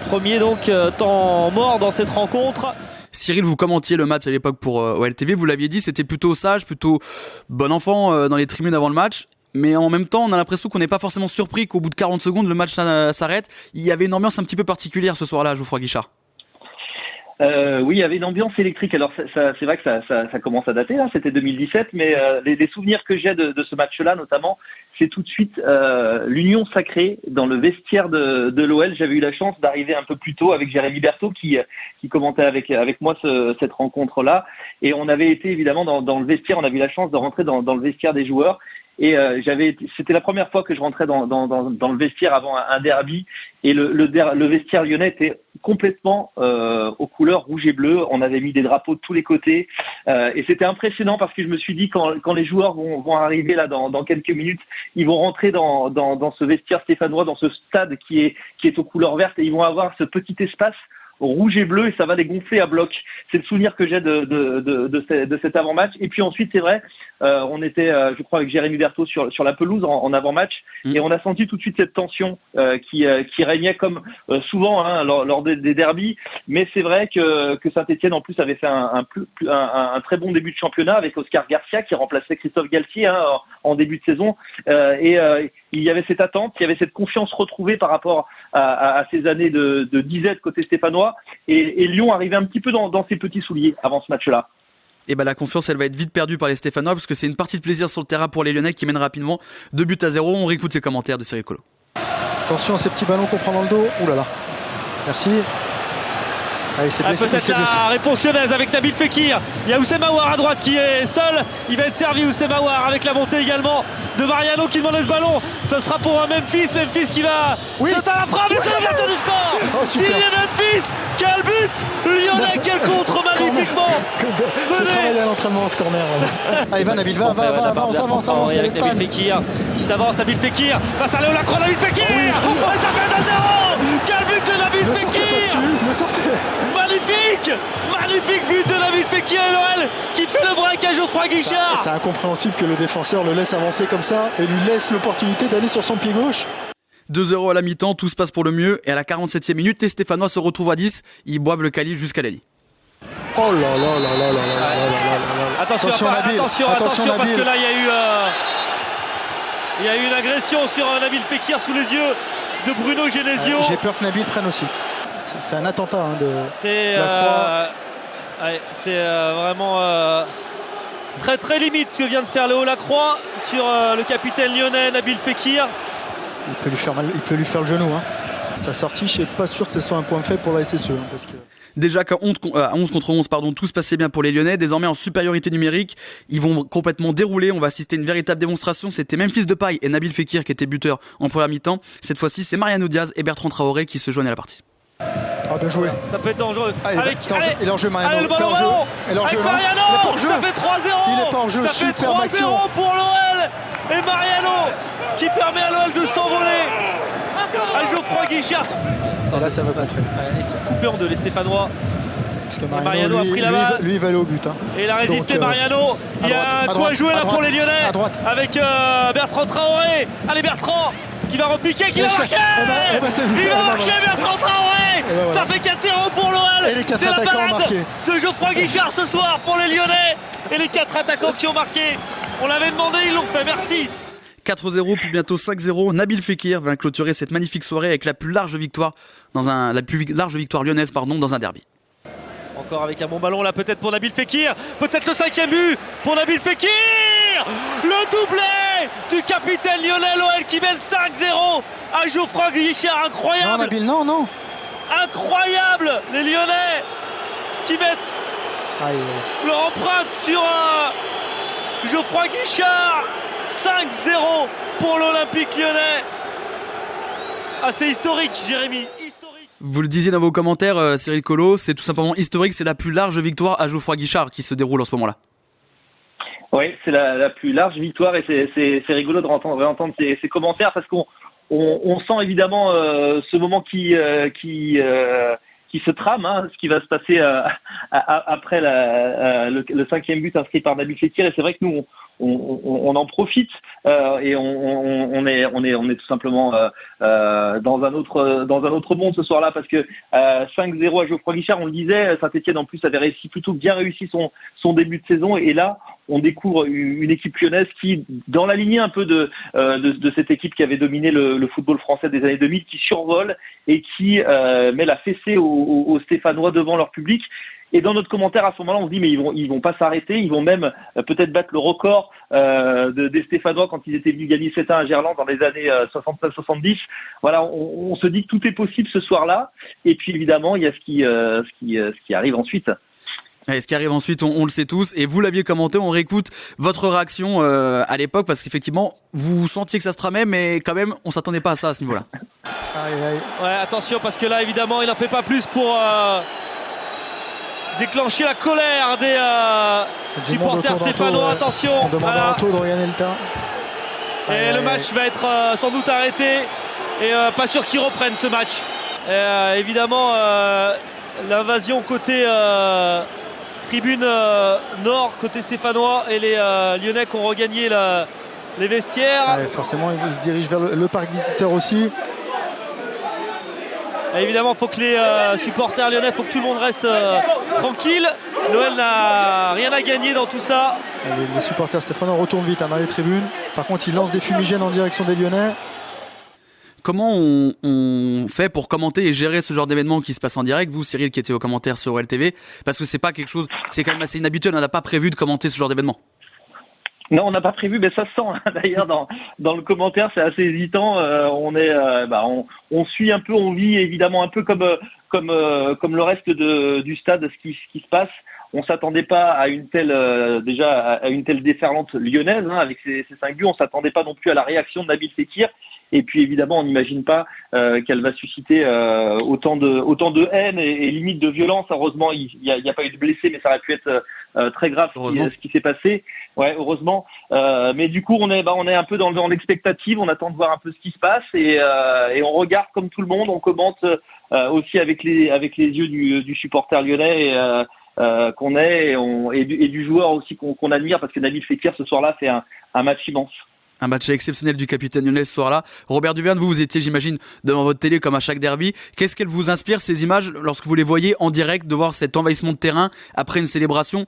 premier donc temps mort dans cette rencontre. Cyril, vous commentiez le match à l'époque pour OLTV, vous l'aviez dit, c'était plutôt sage, plutôt bon enfant dans les tribunes avant le match, mais en même temps on a l'impression qu'on n'est pas forcément surpris qu'au bout de 40 secondes le match s'arrête. Il y avait une ambiance un petit peu particulière ce soir-là à Geoffroy Guichard. Oui, il y avait une ambiance électrique. Alors c'est vrai que ça commence à dater, là, c'était 2017, mais les souvenirs que j'ai de ce match-là notamment, c'est tout de suite l'union sacrée dans le vestiaire de l'OL. J'avais eu la chance d'arriver un peu plus tôt avec Jérémy Berthaud qui commentait avec moi cette rencontre-là, et on avait été évidemment dans le vestiaire, on avait eu la chance de rentrer dans le vestiaire des joueurs. Et c'était la première fois que je rentrais dans le vestiaire avant un derby, et le vestiaire lyonnais était complètement aux couleurs rouge et bleu. On avait mis des drapeaux de tous les côtés, et c'était impressionnant parce que je me suis dit quand les joueurs vont arriver là dans quelques minutes, ils vont rentrer dans ce vestiaire stéphanois, dans ce stade qui est aux couleurs vertes, et ils vont avoir ce petit espace rouge et bleu, et ça va les gonfler à bloc. C'est le souvenir que j'ai de cet avant-match. Et puis ensuite, c'est vrai, on était, je crois, avec Jérémy Berthaud sur la pelouse en avant-match, et on a senti tout de suite cette tension qui régnait comme souvent lors des derbys. Mais c'est vrai que Saint-Etienne en plus avait fait un très bon début de championnat avec Oscar Garcia qui remplaçait Christophe Galtier en début de saison, et il y avait cette attente, il y avait cette confiance retrouvée par rapport à ces années de disette côté stéphanois, et Lyon arrivait un petit peu dans ses petits souliers avant ce match-là. Et la confiance, elle va être vite perdue par les Stéphanois, parce que c'est une partie de plaisir sur le terrain pour les Lyonnais qui mènent rapidement 2-0. On réécoute les commentaires de Cyril Collot. Attention à ces petits ballons qu'on prend dans le dos. Ouh là là. Merci. Peut-être la réponse lyonnaise avec Nabil Fekir. Il y a Oussem Aouar à droite qui est seul. Il va être servi, Oussem Aouar, avec la montée également de Mariano qui demande ce ballon. Ce sera pour Memphis. Memphis qui va sauter à la frappe. Et c'est l'ouverture du score. Signé Memphis. Quel but lyonnais, quel contre magnifiquement. C'est travaillé à l'entraînement ce corner. Allez, va Nabil, va, on s'avance. Avec Nabil Fekir qui s'avance. Nabil Fekir face à Léo Lacroix. Nabil Fekir. Et ça fait 2-0. Quel but de Nabil Fekir. Magnifique but de Nabil Fekir et Loël qui fait le break à Geoffroy Guichard. C'est incompréhensible que le défenseur le laisse avancer comme ça et lui laisse l'opportunité d'aller sur son pied gauche. 2-0 à la mi-temps, tout se passe pour le mieux et à la 47e minute, les Stéphanois se retrouvent à 10, ils boivent le calice jusqu'à la ligne. Oh là là là là là là là. Attention parce que là il y a eu une agression sur Nabil Fekir sous les yeux de Bruno Genesio. J'ai peur que Nabil prenne aussi. C'est un attentat c'est vraiment très très limite ce que vient de faire Léo Lacroix sur le capitaine lyonnais Nabil Fekir. Il peut lui faire le genou. Sa sortie, je suis pas sûr que ce soit un point faible pour la SSE. Parce que... Déjà qu'à 11 contre 11, tout se passait bien pour les Lyonnais. Désormais en supériorité numérique, ils vont complètement dérouler. On va assister à une véritable démonstration. C'était Memphis Depay et Nabil Fekir qui étaient buteurs en première mi-temps. Cette fois-ci, c'est Mariano Diaz et Bertrand Traoré qui se joignent à la partie. Ah, bien joué. Ça peut être dangereux. Et l'enjeu Mariano. Le ballon. Avec Mariano. Ça fait 3-0. Il est pas en jeu. Ça fait 3-0 pour l'OL. Et Mariano qui permet à l'OL de s'envoler. À Geoffroy Guichard. Là, ça va contrer. Ils sont coupés en deux, les Stéphanois. Parce que Mariano a pris la balle. Lui, il va aller au but. Et il a résisté, Mariano. Il y a un coup à jouer là pour les Lyonnais. Avec Bertrand Traoré. Allez, Bertrand qui va repiquer, qui va marquer. Il va marquer, Bertrand Traoré. Ça fait 4-0 pour l'OL. C'est la balade de Geoffroy Guichard ce soir pour les Lyonnais. Et les 4 attaquants qui ont marqué. On l'avait demandé, ils l'ont fait. Merci. 4-0 puis bientôt 5-0. Nabil Fekir vient clôturer cette magnifique soirée avec la plus large victoire lyonnaise dans un derby. Encore avec un bon ballon là peut-être pour Nabil Fekir. Peut-être le 5e but pour Nabil Fekir. Le doublé du capitaine lyonnais l'OL qui mène 5-0 à Geoffroy Guichard. Incroyable. Non Nabil, non. Incroyable. Les Lyonnais qui mettent leur empreinte sur Geoffroy Guichard. 5-0 pour l'Olympique lyonnais. C'est historique, Jérémy. Historique. Vous le disiez dans vos commentaires, Cyril Collot, c'est tout simplement historique. C'est la plus large victoire à Geoffroy Guichard qui se déroule en ce moment-là. Oui, c'est la plus large victoire et c'est rigolo de réentendre ces commentaires parce qu'on sent évidemment ce moment qui se trame, ce qui va se passer après le 5e but inscrit par Nabil Fekir. Et c'est vrai que nous, on en profite et on est tout simplement dans un autre monde ce soir-là parce que 5-0 à Geoffroy Guichard, on le disait, Saint-Etienne en plus avait plutôt bien réussi son début de saison et là on découvre une équipe lyonnaise qui, dans la lignée un peu de cette équipe qui avait dominé le football français des années 2000, qui survole et qui met la fessée aux Stéphanois devant leur public. Et dans notre commentaire, à ce moment-là, on se dit mais ils vont pas s'arrêter, ils vont même peut-être battre le record des Stéphanois quand ils étaient venus gagner 7-1 à Gerland dans les années 69-70. Voilà, on se dit que tout est possible ce soir-là. Et puis évidemment, il y a ce qui arrive ensuite. Et ce qui arrive ensuite, on le sait tous. Et vous l'aviez commenté, on réécoute votre réaction à l'époque parce qu'effectivement, vous sentiez que ça se tramait, mais quand même, on s'attendait pas à ça à ce niveau-là. Ouais, attention parce que là, évidemment, il n'en fait pas plus pour déclencher la colère des supporters stéphanois. Attention. On demande à Anto de regagner le terrain. Et le match va être sans doute arrêté et pas sûr qu'ils reprennent ce match. Évidemment, l'invasion côté tribune nord, côté stéphanois, et les Lyonnais qui ont regagné les vestiaires. Forcément, ils se dirigent vers le parc visiteur aussi. Et évidemment, il faut que les supporters lyonnais, il faut que tout le monde reste tranquille. L'OL n'a rien à gagner dans tout ça. Les supporters stéphanois retournent vite dans les tribunes. Par contre, ils lancent des fumigènes en direction des Lyonnais. Comment on fait pour commenter et gérer ce genre d'événement qui se passe en direct? Vous, Cyril, qui était aux commentaires sur OL TV, parce que c'est pas quelque chose, c'est quand même assez inhabituel. On n'a pas prévu de commenter ce genre d'événement. Non, on n'a pas prévu, mais ça se sent d'ailleurs dans le commentaire, c'est assez hésitant. On suit un peu, on vit évidemment un peu comme le reste du stade ce qui se passe. On s'attendait pas à une telle à une telle déferlante lyonnaise avec ces 5 buts. On s'attendait pas non plus à la réaction de Nabil Fekir. Et puis évidemment, on n'imagine pas qu'elle va susciter autant de haine et limite de violence. Heureusement, il y a pas eu de blessés, mais ça aurait pu être très grave ce qui s'est passé. Ouais, heureusement. Mais du coup, on est un peu dans l'expectative. On attend de voir un peu ce qui se passe et on regarde comme tout le monde. On commente aussi avec les yeux du supporter lyonnais qu'on est et du joueur aussi qu'on admire, parce que Nabil Fekir ce soir-là fait un match immense. Un match exceptionnel du capitaine lyonnais ce soir-là. Robert Duverne, vous étiez, j'imagine, devant votre télé comme à chaque derby. Qu'est-ce qu'elles vous inspirent, ces images, lorsque vous les voyez en direct, de voir cet envahissement de terrain après une célébration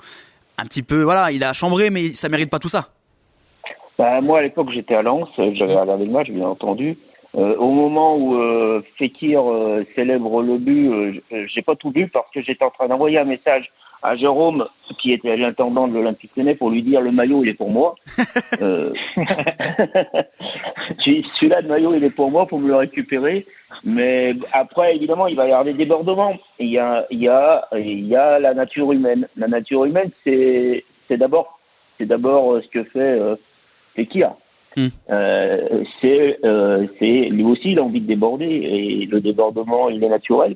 un petit peu, voilà, il a chambré, mais ça mérite pas tout ça. Moi, à l'époque, j'étais à Lens, j'avais regardé le match, bien entendu. Au moment où Fekir célèbre le but, j'ai pas tout vu parce que j'étais en train d'envoyer un message à Jérôme, qui était l'intendant de l'Olympique Lyonnais, pour lui dire le maillot il est pour moi. Celui-là de maillot il est pour moi, pour me le récupérer. Mais après évidemment il va y avoir des débordements. Il y a la nature humaine. La nature humaine c'est d'abord ce que fait Fekir. C'est lui aussi il a envie de déborder et le débordement il est naturel.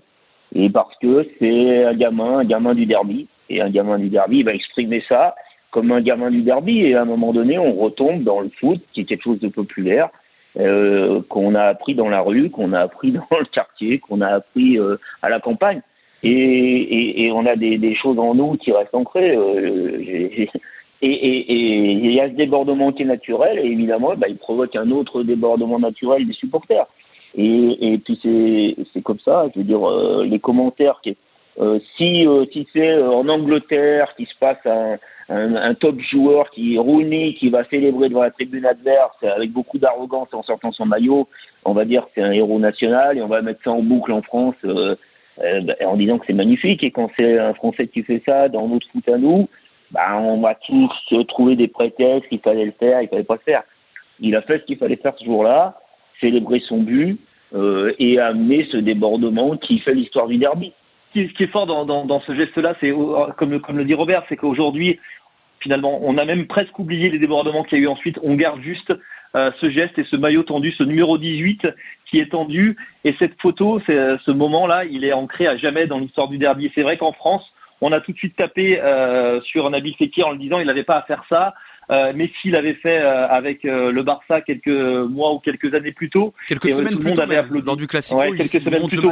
Et parce que c'est un gamin du derby. Et un gamin du derby, il va exprimer ça comme un gamin du derby. Et à un moment donné, on retombe dans le foot, qui est quelque chose de populaire, qu'on a appris dans la rue, qu'on a appris dans le quartier, qu'on a appris à la campagne. Et on a des choses en nous qui restent ancrées. Et il y a ce débordement qui est naturel. Et évidemment, il provoque un autre débordement naturel des supporters. Et puis c'est comme ça, je veux dire, les commentaires si c'est en Angleterre qu'il se passe un top joueur Rooney qui va célébrer devant la tribune adverse avec beaucoup d'arrogance en sortant son maillot, on va dire que c'est un héros national et on va mettre ça en boucle en France en disant que c'est magnifique. Et quand c'est un Français qui fait ça dans notre foot à nous, on va tous trouver des prétextes, il fallait le faire, il fallait pas le faire. Il a fait ce qu'il fallait faire ce jour-là, célébrer son but et amener ce débordement qui fait l'histoire du derby. Ce qui est fort dans ce geste-là, c'est comme le dit Robert, c'est qu'aujourd'hui, finalement, on a même presque oublié les débordements qu'il y a eu ensuite. On garde juste ce geste et ce maillot tendu, ce numéro 18 qui est tendu. Et cette photo, ce moment-là, il est ancré à jamais dans l'histoire du derby. Et c'est vrai qu'en France, on a tout de suite tapé sur Nabil Fekir en le disant il n'avait pas à faire ça. Mais s'il avait fait avec le Barça quelques mois ou quelques années plus tôt, quelques semaines plus tôt, lors du Classico, quelques semaines plus tôt.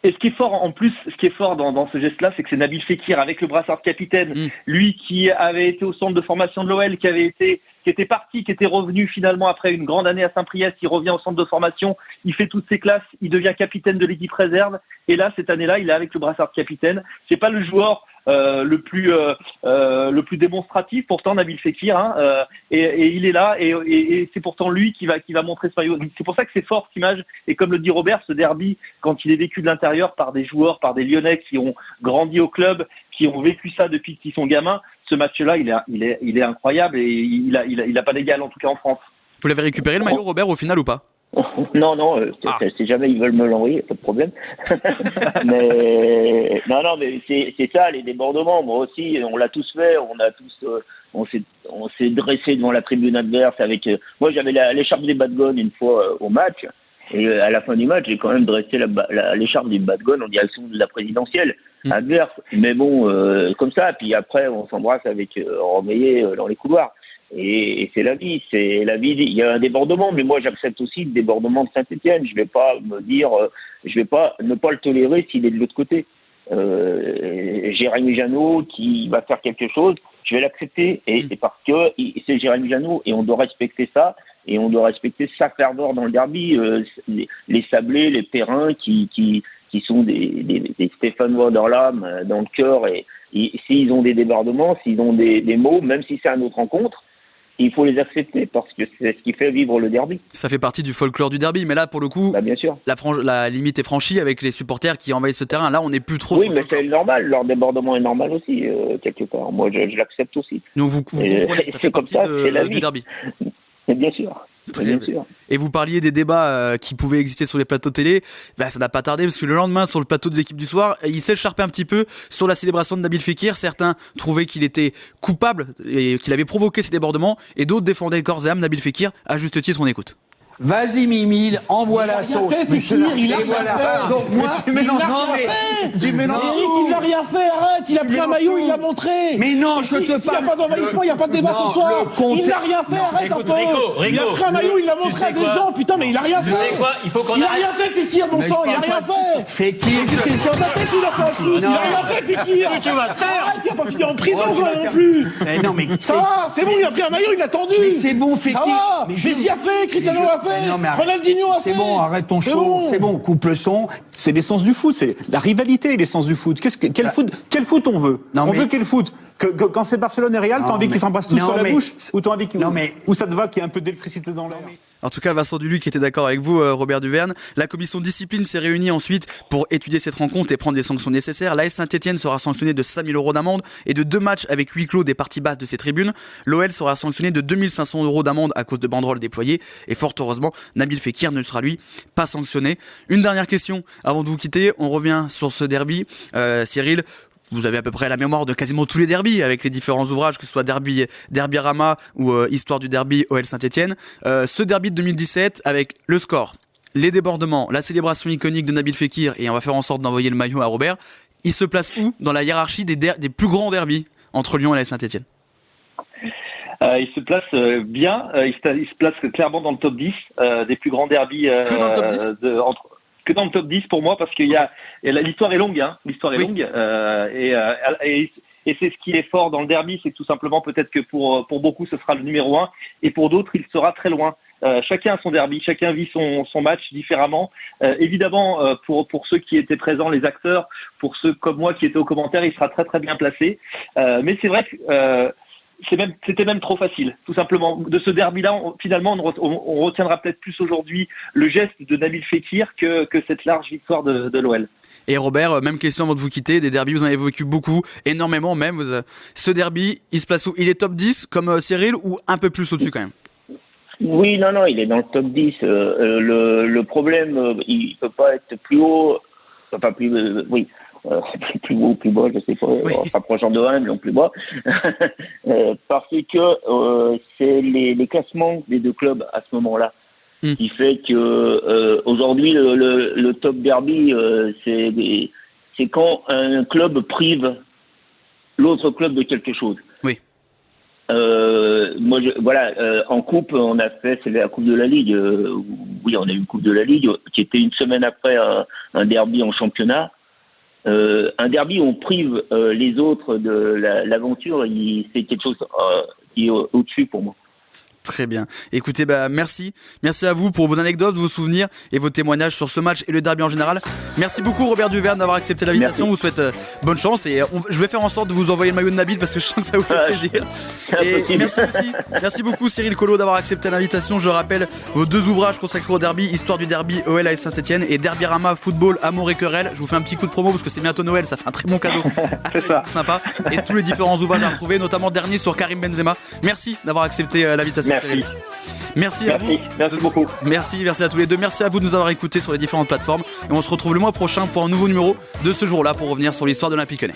Et ce qui est fort en plus, ce qui est fort dans ce geste-là, c'est que c'est Nabil Fekir avec le brassard de capitaine, lui qui avait été au centre de formation de l'OL, qui était parti, qui était revenu finalement après une grande année à Saint-Priest, il revient au centre de formation, il fait toutes ses classes, il devient capitaine de l'équipe réserve, et là cette année-là, il est avec le brassard de capitaine. C'est pas le joueur le plus démonstratif, pourtant Nabil Fekir, et il est là, et c'est pourtant lui qui va montrer ce maillot. C'est pour ça que c'est fort cette image, et comme le dit Robert, ce derby, quand il est vécu de l'intérieur par des joueurs, par des Lyonnais qui ont grandi au club, qui ont vécu ça depuis qu'ils sont gamins, ce match-là, il est incroyable, et il a pas d'égal, en tout cas en France. Vous l'avez récupéré le maillot, Robert, au final ou pas? Non, si jamais ils veulent me l'envoyer, pas de problème. mais c'est ça, les débordements. Moi aussi, on l'a tous fait. On s'est dressé devant la tribune adverse avec. Moi, j'avais l'écharpe des Badgones une fois au match, et à la fin du match, j'ai quand même dressé l'écharpe des Badgones en direction de la présidentielle adverse. Mais bon, comme ça. Puis après, on s'embrasse avec Romeyer dans les couloirs. Et c'est la vie, il y a un débordement, mais moi j'accepte aussi le débordement de Saint-Etienne. Je vais pas me dire, je vais pas ne pas le tolérer s'il est de l'autre côté. Jérémy Janot qui va faire quelque chose, je vais l'accepter, et parce que c'est Jérémy Janot, et on doit respecter ça, et on doit respecter sa ferveur dans le derby, les Sablés, les Perrins qui sont des Stéphanois dans l'âme, dans le cœur, et s'ils ont des débordements, s'ils ont des mots, même si c'est une autre rencontre, il faut les accepter parce que c'est ce qui fait vivre le derby. Ça fait partie du folklore du derby, mais là pour le coup, bien sûr. La limite est franchie avec les supporters qui envahissent ce terrain. Là, on n'est plus trop. Oui, mais c'est normal. Leur débordement est normal aussi quelque part. Moi, je l'accepte aussi. Donc vous comprenez, ça fait partie du derby. Bien sûr. Bien sûr. Et vous parliez des débats qui pouvaient exister sur les plateaux télé. Ça n'a pas tardé parce que le lendemain, sur le plateau de l'équipe du soir, il s'écharpait un petit peu sur la célébration de Nabil Fekir. Certains trouvaient qu'il était coupable et qu'il avait provoqué ces débordements, et d'autres défendaient corps et âme Nabil Fekir. À juste titre, on écoute. Vas-y Mimi, envoie la sauce. Il a rien fait. Donc moi, tu mélanges. Non mais, Eric, il n'a rien fait. Arrête. Il a pris un maillot, il l'a montré. Mais non, je te parle. S'il n'y a pas d'envahissement, il n'y a pas de débat ce soir. Il n'a rien fait. Arrête un peu. Il a pris un maillot, il l'a montré à des gens. Putain, mais il n'a rien fait. Tu sais quoi? Il faut qu'on Il n'a rien fait, Fekir, bon sang. Il n'a rien fait. Fekir, C'était sur ta tête, il a fait un truc. Il n'a rien fait, Fekir. Tu vas te faire. Arrête, il n'a pas fini en prison non plus. Non mais ça va, c'est bon, il a pris un maillot, il l'a tendu. Mais c'est bon, Fekir. Ça va. Messi a fait, Cristiano a fait. Ronaldinho a fait. C'est bon, arrête ton show. C'est bon, coupe le son. C'est l'essence du foot, c'est la rivalité est l'essence du foot. Quel foot on veut? On veut quel foot? Quand c'est Barcelone et Real, t'as envie qu'ils s'embrassent tous sur la bouche? Ou t'as envie ou ça te va qu'il y ait un peu d'électricité dans l'air? En tout cas, Vincent Duluc était d'accord avec vous, Robert Duverne. La commission de discipline s'est réunie ensuite pour étudier cette rencontre et prendre les sanctions nécessaires. L'AS Saint-Etienne sera sanctionné de 5 000 € d'amende et de 2 matchs avec huis clos des parties basses de ses tribunes. L'OL sera sanctionné de 2 500 € d'amende à cause de banderoles déployées. Et fort heureusement, Nabil Fekir ne sera lui pas sanctionné. Une dernière question avant de vous quitter. On revient sur ce derby. Cyril, vous avez à peu près la mémoire de quasiment tous les derbys avec les différents ouvrages, que ce soit Derby Rama ou Histoire du derby OL Saint-Etienne. Ce derby de 2017 avec le score, les débordements, la célébration iconique de Nabil Fekir, et on va faire en sorte d'envoyer le maillot à Robert. Il se place où dans la hiérarchie des plus grands derbys entre Lyon et la Saint-Etienne? Il se place bien, il se place clairement dans le top 10 des plus grands derbys. Que dans le top 10 que dans le top 10 pour moi, parce qu'il y a l'histoire est longue, hein. L'histoire est longue, et c'est ce qui est fort dans le derby, c'est tout simplement peut-être que pour beaucoup ce sera le numéro 1, et pour d'autres il sera très loin. Chacun a son derby, chacun vit son match différemment. Évidemment, pour ceux qui étaient présents, les acteurs, pour ceux comme moi qui étaient aux commentaires, il sera très très bien placé. Mais c'est vrai que c'était même trop facile, tout simplement. De ce derby-là, finalement, on retiendra peut-être plus aujourd'hui le geste de Nabil Fekir que cette large victoire de l'OL. Et Robert, même question avant de vous quitter. Des derbys, vous en avez vécu beaucoup, énormément même. Ce derby, il se place où? Il est top 10 comme Cyril, ou un peu plus au-dessus quand même? Oui, non, il est dans le top 10. Le problème, il peut pas être plus haut, enfin plus, oui. Plus haut ou plus bas, je sais pas, en rapprochant de 1, mais non plus bas, parce que c'est les classements des deux clubs à ce moment-là, qui fait que aujourd'hui le top derby, c'est quand un club prive l'autre club de quelque chose. Oui. En coupe, on a fait, c'est la coupe de la Ligue. Oui, on a eu une coupe de la Ligue qui était une semaine après un derby en championnat. Un derby où on prive les autres de l'aventure, c'est quelque chose qui est au-dessus pour moi. Très bien. Écoutez, merci à vous pour vos anecdotes, vos souvenirs et vos témoignages sur ce match et le derby en général. Merci beaucoup Robert Duverne d'avoir accepté l'invitation. Merci. Je vous souhaite bonne chance et je vais faire en sorte de vous envoyer le maillot de Nabil parce que je sens que ça vous fait plaisir. Et merci beaucoup Cyril Collot d'avoir accepté l'invitation. Je rappelle vos 2 ouvrages consacrés au derby, Histoire du derby OL AS Saint-Etienne et Derby Rama Football Amour et Querelle. Je vous fais un petit coup de promo parce que c'est bientôt Noël, ça fait un très bon cadeau. C'est ça. Sympa. Et tous les différents ouvrages à retrouver, notamment dernier sur Karim Benzema. Merci d'avoir accepté l'invitation. Merci. Merci à vous. Merci beaucoup. Merci à tous les deux. Merci à vous de nous avoir écoutés sur les différentes plateformes. Et on se retrouve le mois prochain pour un nouveau numéro de ce jour-là pour revenir sur l'histoire de l'Olympique Lyonnais.